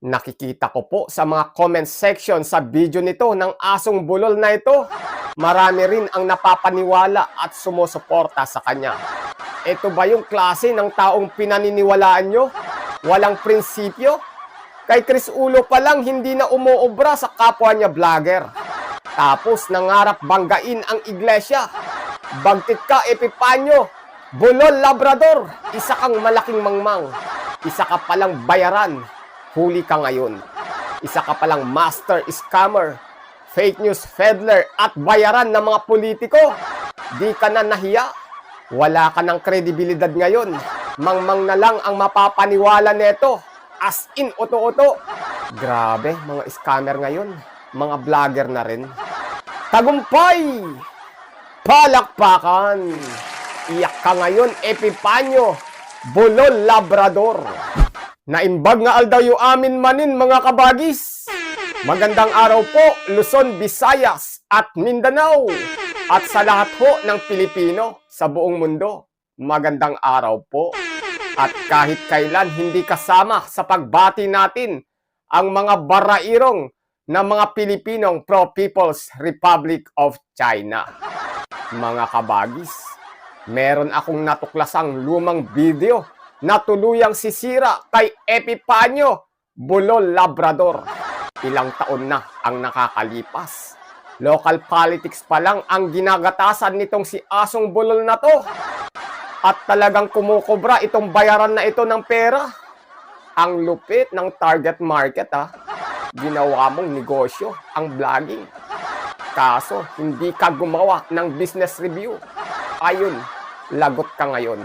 Nakikita ko po sa mga comment section sa video nito ng asong bulol na ito. Marami rin ang napapaniwala at sumusuporta sa kanya. Ito ba yung klase ng taong pinaniniwalaan nyo? Walang prinsipyo? Kay Chris Ulo pa lang hindi na umuobra sa kapwa niya vlogger. Tapos nangarap banggain ang iglesia. Bagtit ka, Epipanyo. Bulol Labrador. Isa kang malaking mangmang. Isa ka palang bayaran. Huli ka ngayon. Isa ka palang master scammer, fake news peddler at bayaran ng mga politiko. Di ka na nahiya. Wala ka ng kredibilidad ngayon. Mangmang na lang ang mapapaniwala neto. As in, uto-uto. Grabe, mga scammer ngayon. Mga vlogger na rin. Tagumpay! Palakpakan! Iyak ka ngayon, Epipanyo. Bulol Labrador. Naimbag nga aldaw yung amin manin mga kabagis. Magandang araw po, Luzon, Visayas at Mindanao. At sa lahat po ng Pilipino sa buong mundo, magandang araw po. At kahit kailan hindi kasama sa pagbati natin ang mga barairong na mga Pilipinong pro-People's Republic of China. Mga kabagis, meron akong natuklasang lumang video na tuluyang sisira kay Epipanyo Bulol Labrador. Ilang taon na ang nakakalipas. Local politics pa lang ang ginagatasan nitong si Asong Bulol na to. At talagang kumukobra itong bayaran na ito ng pera. Ang lupit ng target market ha. Ginawa mong negosyo ang vlogging. Kaso hindi ka gumawa ng business review. Ayun, lagot ka ngayon.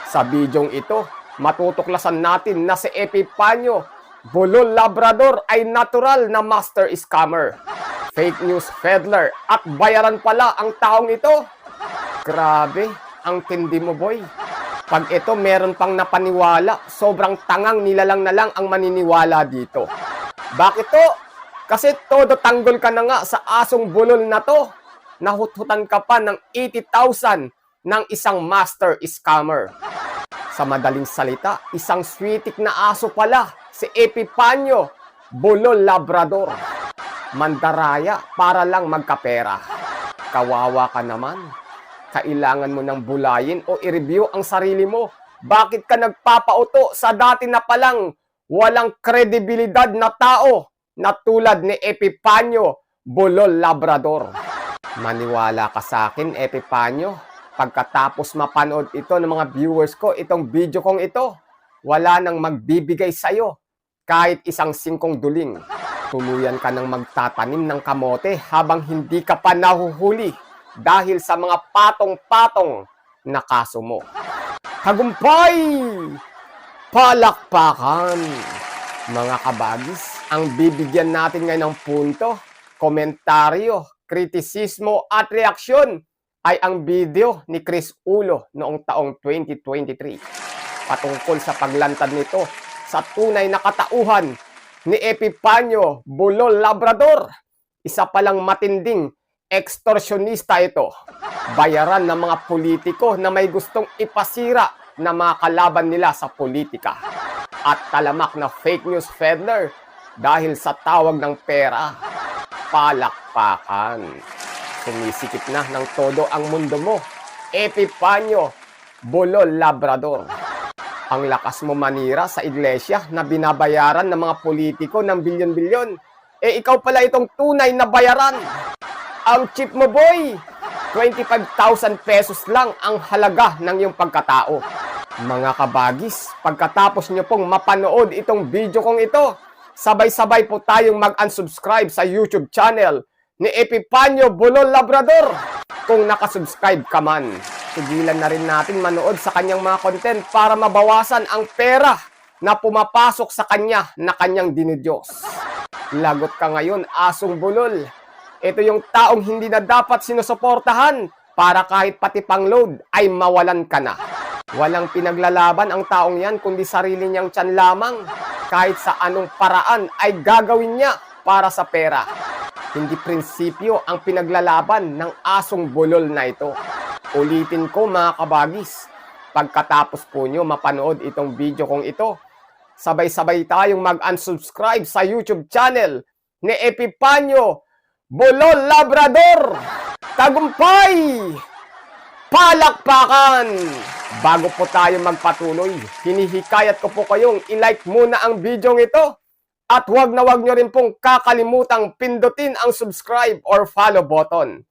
Sa bidyong ito, matutuklasan natin na si Epipanyo Bulol Labrador ay natural na master scammer, fake news peddler at bayaran pala ang taong ito. Grabe, ang tindi mo boy. Pag ito meron pang napaniwala, sobrang tangang nilalang na lang ang maniniwala dito. Bakit to? Kasi todo tanggol ka na nga sa asong bulol na to. Nahuthutan ka pa ng 80,000 ng isang master scammer. Sa madaling salita, isang switik na aso pala si Epipanyo Bulol Labrador. Mandaraya para lang magkapera. Kawawa ka naman. Kailangan mo nang bulayin o i-review ang sarili mo. Bakit ka nagpapauto sa dati na palang walang kredibilidad na tao na tulad ni Epipanyo Bulol Labrador? Maniwala ka sa akin, Epipanyo. Pagkatapos mapanood ito ng mga viewers ko, itong video kong ito, wala nang magbibigay sa'yo kahit isang singkong duling. Tuluyan ka nang magtatanim ng kamote habang hindi ka pa nahuhuli dahil sa mga patong-patong na kaso mo. Tagumpay! Palakpakan! Mga kabagis, ang bibigyan natin ngayon ng punto, komentaryo, kritisismo at reaksyon ay ang video ni Chris Ulo noong taong 2023 patungkol sa paglantad nito sa tunay na katauhan ni Epipanyo Bulol Labrador. Isa palang matinding extortionista ito. Bayaran ng mga politiko na may gustong ipasira na mga kalaban nila sa politika. At talamak na fake news peddler dahil sa tawag ng pera. Palakpakan. Sumisikip na ng todo ang mundo mo. Epipanyo Bulol Labrador. Ang lakas mo manira sa iglesia na binabayaran ng mga politiko ng bilyon-bilyon. Ikaw pala itong tunay na bayaran. Ang cheap mo boy. 25,000 pesos lang ang halaga ng iyong pagkatao. Mga kabagis, pagkatapos nyo pong mapanood itong video kong ito, sabay-sabay po tayong mag-unsubscribe sa YouTube channel ni Epipanyo Bulol Labrador. Kung nakasubscribe ka man, tigilan na rin natin manood sa kanyang mga content para mabawasan ang pera na pumapasok sa kanya na kanyang dinidiyos. Lagot ka ngayon, asong bulol. Ito yung taong hindi na dapat sinusuportahan para kahit pati pang-load ay mawalan ka na. Walang pinaglalaban ang taong yan kundi sarili niyang tiyan lamang. Kahit sa anong paraan ay gagawin niya para sa pera. Hindi prinsipyo ang pinaglalaban ng asong bulol na ito. Ulitin ko mga kabagis, pagkatapos po nyo mapanood itong video kong ito, sabay-sabay tayong mag-unsubscribe sa YouTube channel ni Epipanyo Bulol Labrador. Tagumpay! Palakpakan! Bago po tayo magpatuloy, hinihikayat ko po kayong i-like muna ang video ito at huwag nyo rin pong kakalimutang pindutin ang subscribe or follow button.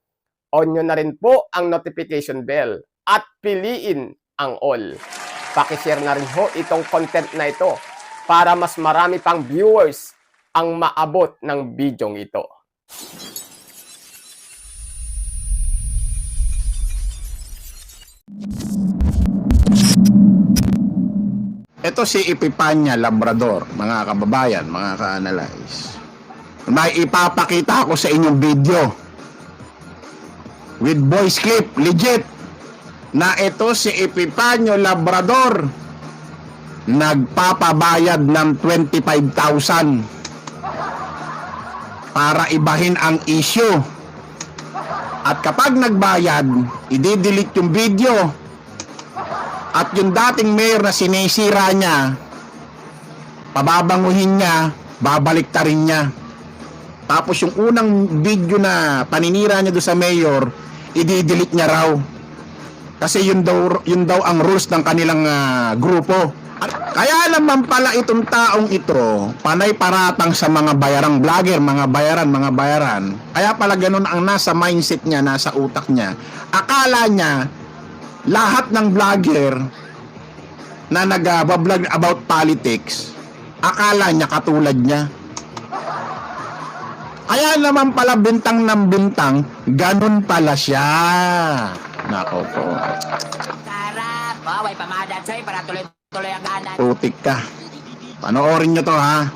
On nyo na rin po ang notification bell at piliin ang all. Pakishare na rin ho itong content na ito para mas marami pang viewers ang maabot ng video ito. Ito si Epipanyo Labrador, mga kababayan, mga ka-analyze. May ipapakita ako sa inyong video with voice clip, legit, na ito si Epipanyo Labrador nagpapabayad ng 25,000 para ibahin ang issue. At kapag nagbayad, i-delete yung video. At yung dating mayor na sinisira niya, pababanguhin niya, babaliktarin niya. Tapos yung unang video na paninira niya doon sa mayor, i-delete niya raw. Kasi yun daw ang rules ng kanilang grupo. At kaya naman pala itong taong ito, panay paratang sa mga bayarang vlogger, mga bayaran. Kaya pala ganun ang nasa mindset niya, nasa utak niya. Akala niya, lahat ng vlogger na nag-vlog about politics, akala niya katulad niya. Kaya naman pala bintang ng bintang, ganun pala siya. Nako po. Sarap! Baway pamadan sa'yo para tuloy-tuloy ang ganan. Putik ka. Panoorin nyo to, ha?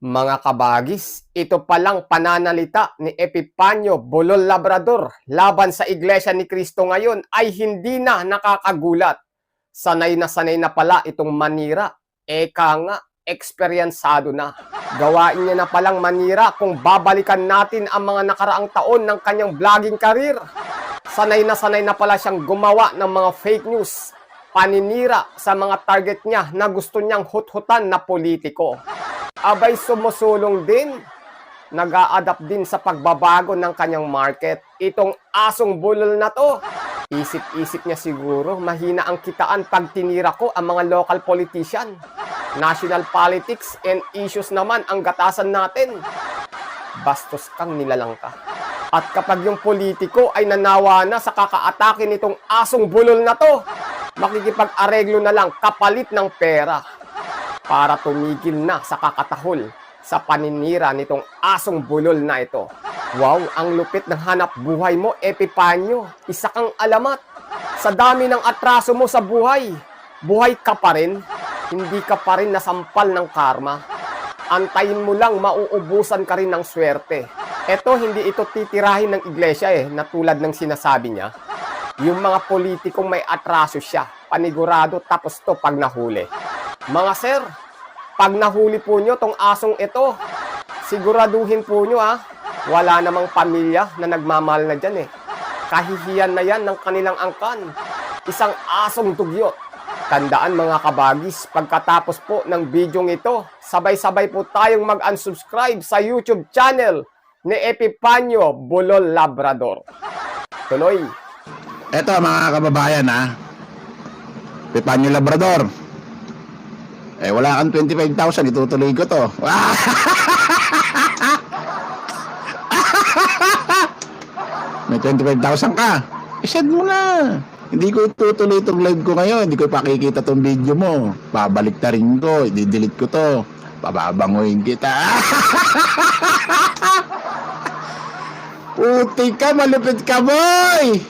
Mga kabagis, ito palang pananalita ni Epipanyo Bulol Labrador laban sa Iglesia ni Cristo ngayon ay hindi na nakakagulat. Sanay na pala itong manira. Eka nga, eksperyensado na. Gawain niya na palang manira kung babalikan natin ang mga nakaraang taon ng kanyang vlogging career. Sanay na pala siyang gumawa ng mga fake news, paninira sa mga target niya na gusto niyang hut-hutan na politiko. Abay sumusulong din, nag-a-adapt din sa pagbabago ng kanyang market. Itong asong bulol na to, isip-isip niya siguro, mahina ang kitaan pag tinira ko ang mga local politician. National politics and issues naman ang gatasan natin. Bastos kang nilalang ka. At kapag yung politiko ay nanawa na sa kakaatake nitong asong bulol na to, makikipag-areglo na lang kapalit ng pera para tumigil na sa kakatahol sa paninira nitong asong bulol na ito. Wow, ang lupit ng hanap buhay mo, Epipanyo. Isa kang alamat. Sa dami ng atraso mo sa buhay, buhay ka pa rin. Hindi ka pa rin nasampal ng karma. Antayin mo lang, mauubusan ka rin ng swerte. Eto, hindi ito titirahin ng iglesia na tulad ng sinasabi niya. Yung mga politikong may atraso siya, panigurado tapos to pag nahuli. Mga sir, pag nahuli po nyo tong asong ito, siguraduhin po nyo wala namang pamilya na nagmamahal na dyan Kahihiyan na yan ng kanilang angkan. Isang asong dugyot. Tandaan mga kabagis, pagkatapos po ng bidyong ito, sabay-sabay po tayong mag-unsubscribe sa YouTube channel ni Epipanyo Bulol Labrador. Tuloy. Eto mga kababayan, Epipanyo Labrador. Wala kang 25,000, itutuloy ko to. May 25,000 ka. I-send mo na. Hindi ko itutuloy itong live ko ngayon. Hindi ko pakikita itong video mo. Babalik na rin ko. I-delete ko to. Pababanguhin kita. Puti ka, malupit ka, boy!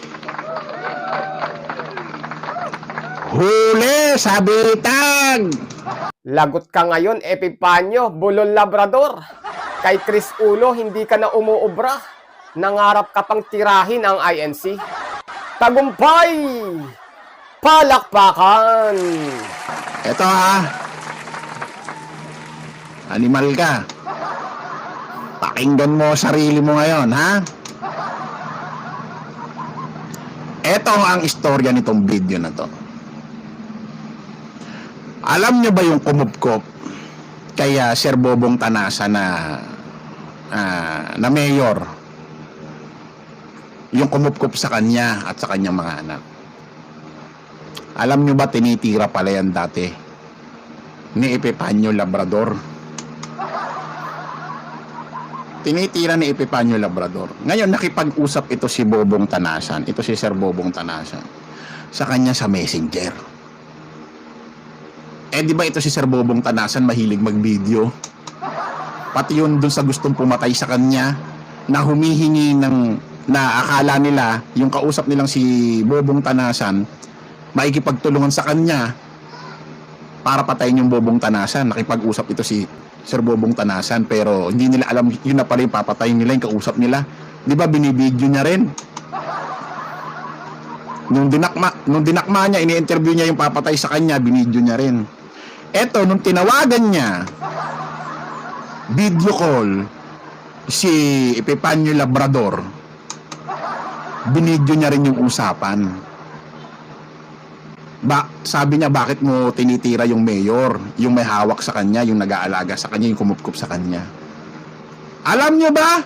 Huli, sabitag! Lagot ka ngayon, Epipanyo Bulol Labrador. Kay Chris Ulo, hindi ka na umuubra. Nangarap ka pang tirahin ang INC. Tagumpay! Palakpakan! Eto animal ka. Pakinggan mo sarili mo ngayon, Eto ang istorya nitong video na to. Alam niyo ba yung kumupkop kay Sir Bobong Tanasa na mayor yung kumupkup sa kanya at sa kanyang mga anak. Alam nyo ba, tinitira pala yan dati ni Epipanyo Labrador. Tinitira ni Epipanyo Labrador. Ngayon, nakipag-usap ito si Bobong Tanasan, ito si Sir Bobong Tanasan, sa kanya sa Messenger. Di ba ito si Sir Bobong Tanasan mahilig mag-video? Pati yun dun sa gustong pumatay sa kanya, na humihingi na akala nila, yung kausap nilang si Bobong Tanasan, maikipagtulungan sa kanya para patayin yung Bobong Tanasan. Nakipag-usap ito si Sir Bobong Tanasan, pero hindi nila alam yun na pala yung papatayin nila, yung kausap nila. Di ba binibidyo niya rin? Nung dinakma niya, ini-interview niya yung papatay sa kanya, binidyo niya rin. Eto, nung tinawagan niya, video call, si Epipanyo Labrador, binidyo niya rin yung usapan. Sabi niya, bakit mo tinitira yung mayor, yung may hawak sa kanya, yung nag-aalaga sa kanya, yung kumupkup sa kanya? Alam niyo ba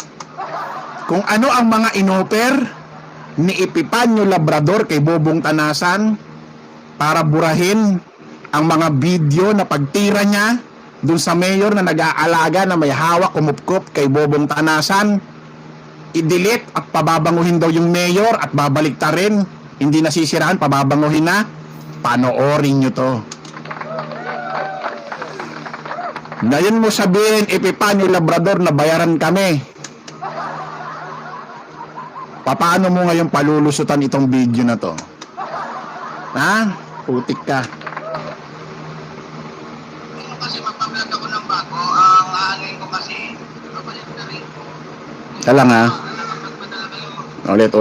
kung ano ang mga inoper ni Epipanyo Labrador kay Bobong Tanasan para burahin ang mga video na pagtira niya dun sa mayor na nag-aalaga na may hawak, kumupkup kay Bobong Tanasan? I-delete at pababanguhin daw yung mayor at babalik ta rin, hindi nasisiraan, pababanguhin na. Panoorin nyo to. Ngayon mo sabihin, Epipanyo Labrador, na bayaran kami. Paano mo ngayon palulusutan itong video na to? Ha? Putik ka. Kasi magpa-vlog ako ng bago, ang aanin ko kasi, papalit na rin. Talang ha? Ulit.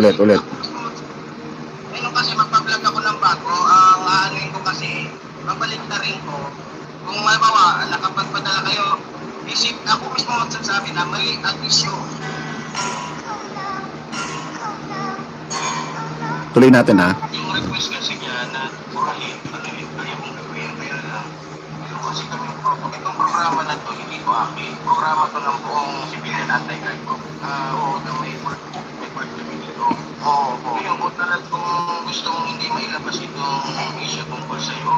Ngayon kasi magpa-vlog ako ng bago, ang aanin ko kasi, papalit na rin ko. Kung mabawa, nakapagpadala kayo, isip ako mismo magsasabi na mali ang issue. Tuloy natin ha? Yung request kasi niya na purahin, kaya kong gawin, kaya lang. Kasi kami, itong programa na to, hindi ko akin. Programa to ng buong civilian anti-crime ko. Oo, na may part kami dito. Oo. Ngayon, kung talagang kung gustong hindi mailabas itong issue tungkol sa'yo,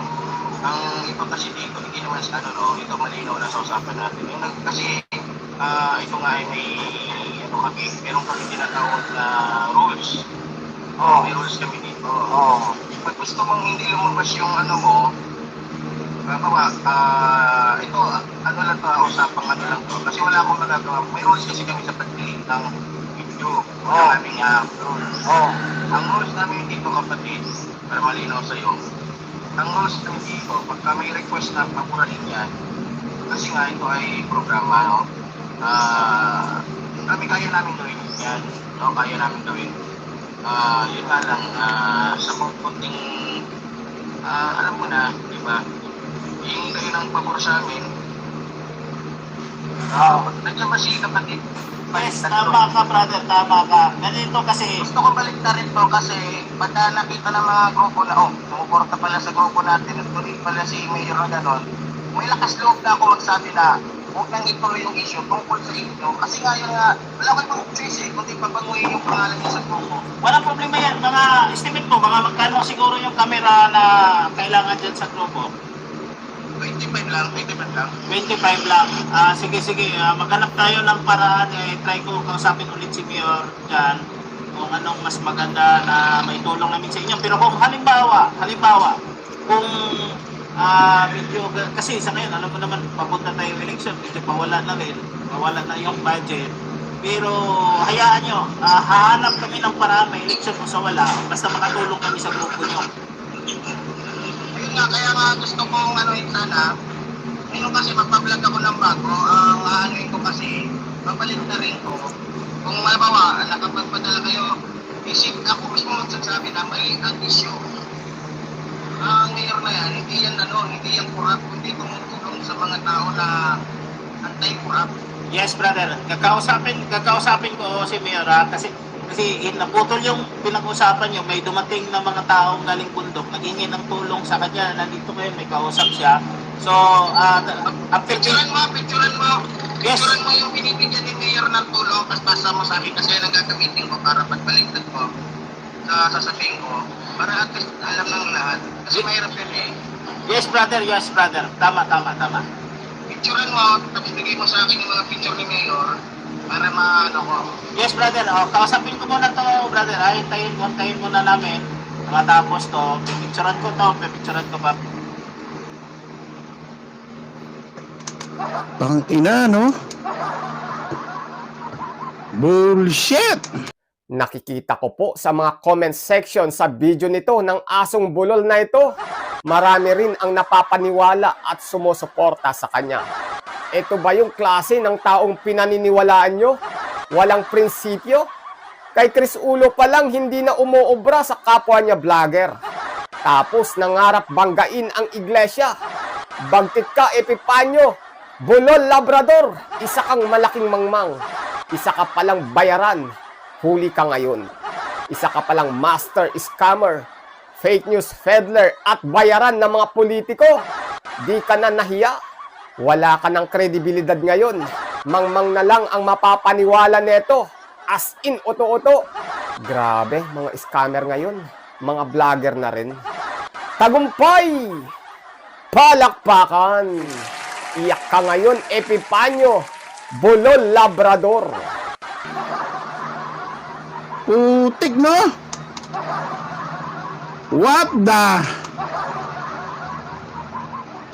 ang ito kasi dito, hindi naman sa ito malinaw na sa usapan natin. Kasi, ito nga ay meron kami tinatawag na rules. May rules kami dito. Pag gusto mong hindi lumabas yung mo, ito, lang to, usapang lang to. Kasi wala akong magagawa. May rules kasi kami sa pag-delete ng video. Wala naming rules. Ang rules namin dito, kapatid, para malinaw sa'yo, ang rules namin dito, pagka may request na papurahin yan, kasi nga ito ay programa, kaya namin gawin yan. Kaya namin gawin. Yun nga lang, sa konting, alam mo na, di ba? Hihingi kayo ng pabor sa amin. Nandiyan ba si kapatid? Yes, tama ka brother, tama ka. Ganito kasi, Gusto ko balik na rin to kasi pagka nakita ng mga grupo na, sumuporta pala sa grupo natin at tuloy pala si Mayor na gano'n, may lakas loob na ako magsabi na huwag nang ituloy yung issue tungkol sa inyo. Kasi nga yung wala ko ibang choice kundi papanguhin yung pangalan niya sa grupo. walang problema yan. Mga estimate mo, mga magkano siguro yung camera na kailangan dyan sa grupo? 25 lang. 25 lang. Sige. Maghanap tayo ng paraan. Try ko kausapin ulit si Mayor dyan kung anong mas maganda na may tulong namin sa inyo. Pero kung halimbawa, kung medyo, kasi sa ngayon, alam mo naman, papunta tayong election, medyo mawala na yung budget. Pero hayaan nyo, hahanap kami ng paraan, may election o sa wala, basta makatulong kami sa grupo nyo. Ayun nga, kaya nga gusto kong sana, ngayon kasi magpa-vlog ako ng bago, ang aanuin ko kasi, papalit na rin ko. Kung mabawa, nakapagpadala kayo, isip ako mismo magsasabi na mali ang issue. Ang mayor na yan, hindi yan kurap, hindi tumutulong sa mga tao na anti-kurap. Yes, brother. Kakausapin ko si Mayor kasi naputol yung pinag-usapan nyo. May dumating na mga taong galing bundok, naghingi ng tulong sa kanya. Nandito ngayon, may kausap siya. So, Picturean mo. Yes. Picturean mo yung binibigyan ni Mayor ng tulong, tapos pasa mo sa akin kasi yan ang gagamitin ko para pagbaliktad ko sa sasabihin ko. Para at least alam ng lahat. Kasi mahirap yun eh. Yes, brother. Tama. Picturean mo, tapos bigay mo sa akin yung mga picture ni Mayor para maano ko. Yes, brother. Kausapin ko muna to, brother. Hintayin muna namin. Matapos to, pipicturean ko pa. Pang ina, no? Bullshit! Nakikita ko po sa mga comment section sa video nito ng asong bulol na ito. Marami rin ang napapaniwala at sumusuporta sa kanya. Ito ba yung klase ng taong pinaniniwalaan nyo? Walang prinsipyo? Kay Chris Ulo pa lang hindi na umuobra sa kapwa niya vlogger. Tapos nangarap banggain ang iglesia. Bagtit ka, Epipanyo! Bulol Labrador! Isa kang malaking mangmang. Isa ka palang bayaran. Huli ka ngayon. Isa ka palang master scammer, fake news peddler at bayaran ng mga politiko. Di ka na nahiya. Wala ka ng kredibilidad ngayon. Mangmang na lang ang mapapaniwala neto. As in, uto-uto. Grabe, mga scammer ngayon. Mga vlogger na rin. Tagumpay! Palakpakan! Iyak ka ngayon, Epipanyo! Bulol Labrador! Putik, no? What the?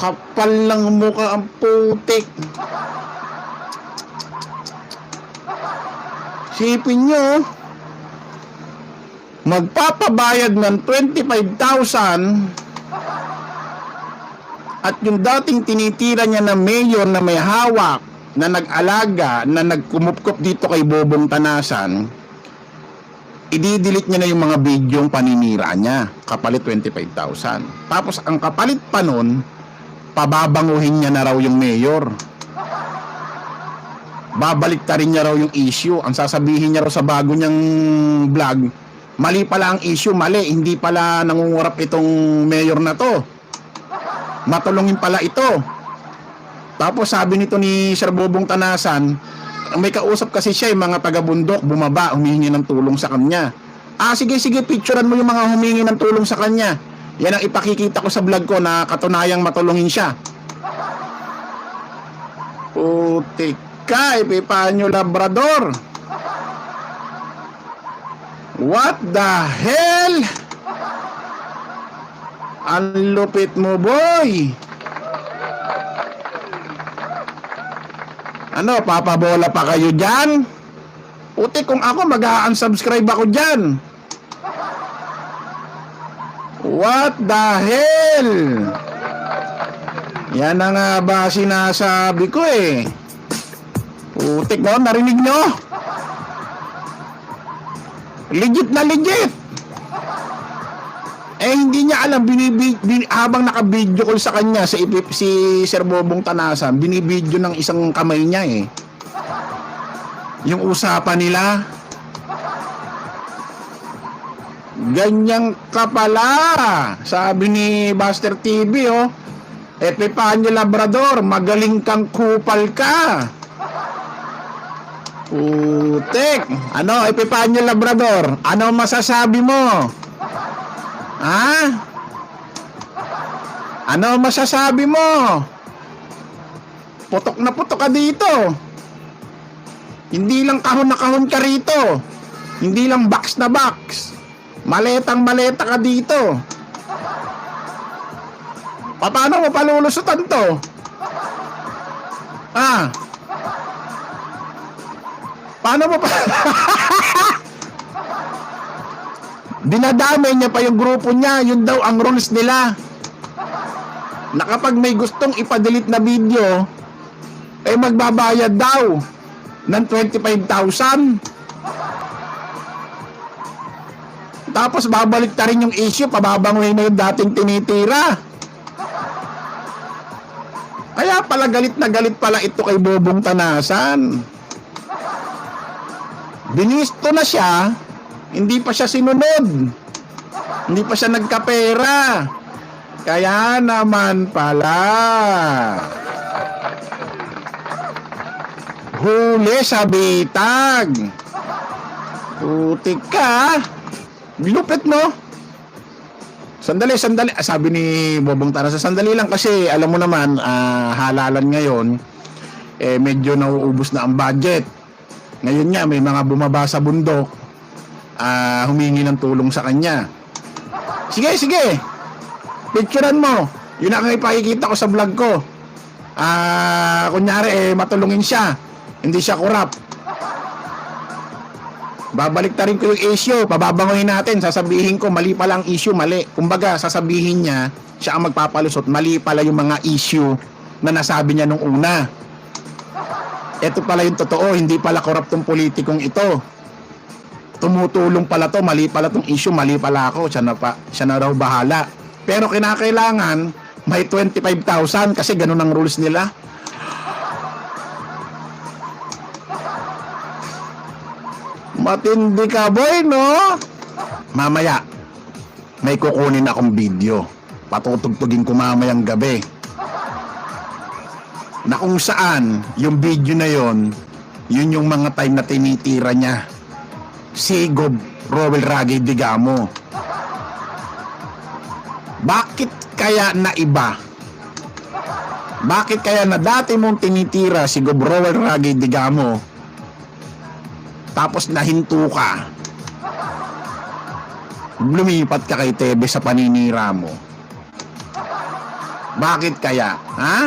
Kapal ng mukha ang putik. Sipin nyo, magpapabayad ng 25,000 at yung dating tinitira niya na mayor na may hawak, na nag-alaga, na nagkumupkup dito kay Bobong Tanasan, i-delete niya na yung mga bidyong paninira niya, kapalit 25,000. Tapos ang kapalit pa nun, pababanguhin niya na raw yung mayor. Babaliktarin niya raw yung issue. Ang sasabihin niya raw sa bago niyang vlog, mali pala ang issue, mali, hindi pala nangungurap itong mayor na to. Matulungin pala ito. Tapos sabi nito ni Sir Bobong Tanasan, may kausap kasi siya yung mga taga-bundok, bumaba, humingi ng tulong sa kanya. Sige, picturean mo yung mga humingi ng tulong sa kanya. Yan ang ipakikita ko sa vlog ko na katunayang matulungin siya. Putik ka, Epipanyo Labrador. What the hell? Ang lupit mo, boy. Ano, papabola pa kayo dyan? Putik, kung ako, mag-unsubscribe ako dyan. What the hell? Yan na nga ba sinasabi ko eh. Putik, no? Narinig nyo? Legit na legit. Hindi niya alam, habang naka-video call sa kanya si Sir Bobong Tanasan, binibidyo ng isang kamay niya eh. Yung usapan nila. Ganyang ka pala. Sabi ni Buster TV, oh. Epipanyo Labrador, magaling kang kupal ka. Putik. Ano, Epipanyo Labrador? Ano masasabi mo? Ha? Ano masasabi mo? Putok na putok ka dito. Hindi lang kahon na kahon ka rito. Hindi lang box na box. Maletang maleta ka dito. Paano mo palulusutan to? Paano mo pa? Dinadamay niya pa yung grupo niya. Yun daw ang rules nila, na kapag may gustong ipadelete na video, magbabayad daw ng 25,000. Tapos babalik ta rin yung issue, pababanguhin na yung dating tinitira. Kaya pala galit na galit pala ito kay Bobong Tanasan. Binisto na siya, hindi pa siya sinunod, hindi pa siya nagkapera. Kaya naman pala. Huli sa bitag. Putik ka. Lupit no? Sandali. Sabi ni Bobong Tarasa, sandali lang kasi alam mo naman, halalan ngayon, medyo nauubos na ang budget. Ngayon nga, may mga bumaba sa bundok, humingi ng tulong sa kanya. Sige. Picturean mo. Yun ang ipakikita ko sa vlog ko. Kunyari, matulungin siya. Hindi siya kurap. Babalik ta rin ko yung issue. Pababangoyin natin. Sasabihin ko, mali pala ang issue, mali. Kumbaga, sasabihin niya, siya ang magpapalusot. Mali pala yung mga issue na nasabi niya nung una. Ito pala yung totoo. Hindi pala korap tong politikong ito. Tumutulong pala to. Mali pala tong issue. Mali pala ako. Siya na raw bahala. Pero kinakailangan may 25,000 kasi ganun ang rules nila. Matindi ka, boy, no? Mamaya, may kukunin akong video. Patutugtugin ko mamayang gabi. Na kung saan, yung video na yon, yun yung mga time na tinitira niya. Si Gob Rowel Ragay Digamo. Bakit kaya na iba? Bakit kaya na dati mong tinitira si Gob Rowel Ragay Digamo, tapos nahinto ka, lumipat ka kay Tebe sa paninira mo? Bakit kaya? Ha?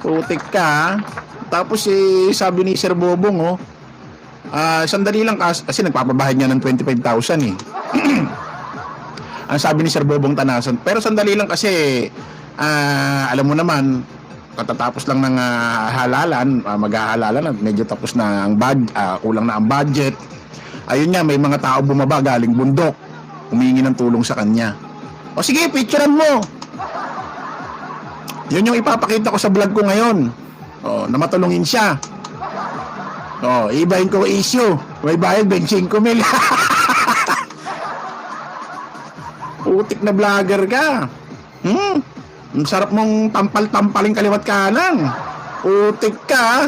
Putik ka. Tapos sabi ni Sir Bobong, sandali lang kasi nagpapabahid niya ng 25,000 eh. Ang sabi ni Sir Bobong Tanasan, pero sandali lang kasi alam mo naman, katatapos lang ng halalan, maghahalalan na, medyo tapos na ang kulang na ang budget. Ayun nga, may mga tao bumaba galing bundok, humingi ng tulong sa kanya. O sige, picturean mo. Yun yung ipapakita ko sa vlog ko ngayon. Na matulungin siya. Ibahin ko issue. May bayad 25 mil. Putik na vlogger ka. Ang sarap mong tampal-tampaling kaliwat kanan. Putik ka.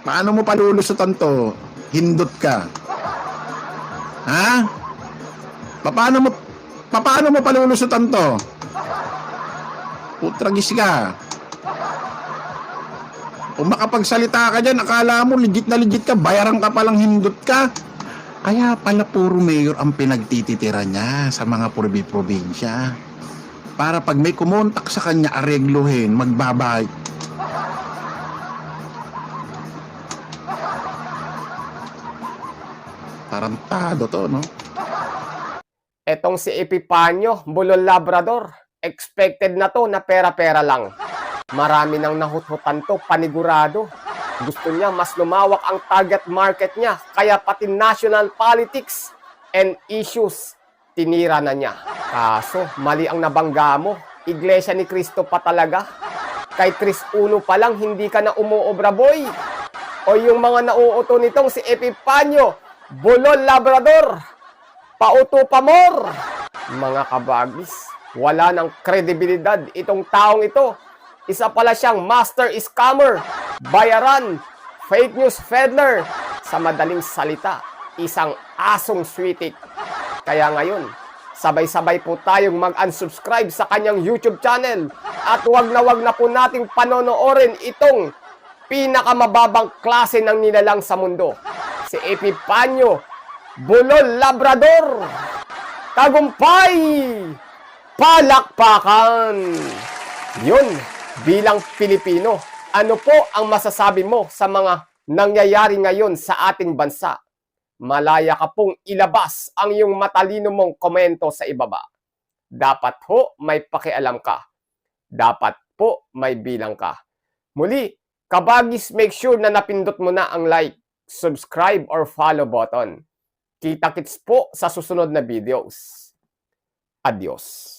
Paano mo palulusutan to? Hindot ka. Ha? Paano mo palulusutan to? Putragis ka. Kung makapagsalita ka dyan, akala mo legit na legit ka, bayaran ka palang hindot ka. Kaya pala puro mayor ang pinagtititira niya sa mga probinsya. Para pag may kumontak sa kanya, aregluhin, magbabayad. Tarantado to, no? Etong si Epipanyo, Bulol Labrador, expected na to na pera-pera lang. Marami nang nahuthutan to, panigurado. Gusto niya mas lumawak ang target market niya, kaya pati national politics and issues tinira na niya. Kaso, mali ang nabangga mo. Iglesia ni Cristo pa talaga. Kay Chris Uno pa lang, hindi ka na umuobra, boy. O yung mga nauuto nitong si Epipanyo, Bulol Labrador, pauto pa more. Mga kabagis, wala ng kredibilidad itong taong ito. Isa pala siyang master scammer, bayaran, fake news peddler, sa madaling salita, isang asong switik. Kaya ngayon, sabay-sabay po tayong mag-unsubscribe sa kanyang YouTube channel at wag na po nating panonoorin itong pinakamababang klase ng nilalang sa mundo, si Epipanyo, Bulol Labrador. Tagumpay! Palakpakan! Yun, bilang Pilipino, ano po ang masasabi mo sa mga nangyayari ngayon sa ating bansa? Malaya ka pong ilabas ang iyong matalino mong komento sa ibaba. Dapat ho may pakialam ka. Dapat po may bilang ka. Muli, kabagis, make sure na napindot mo na ang like, subscribe, or follow button. Kita-kits po sa susunod na videos. Adios.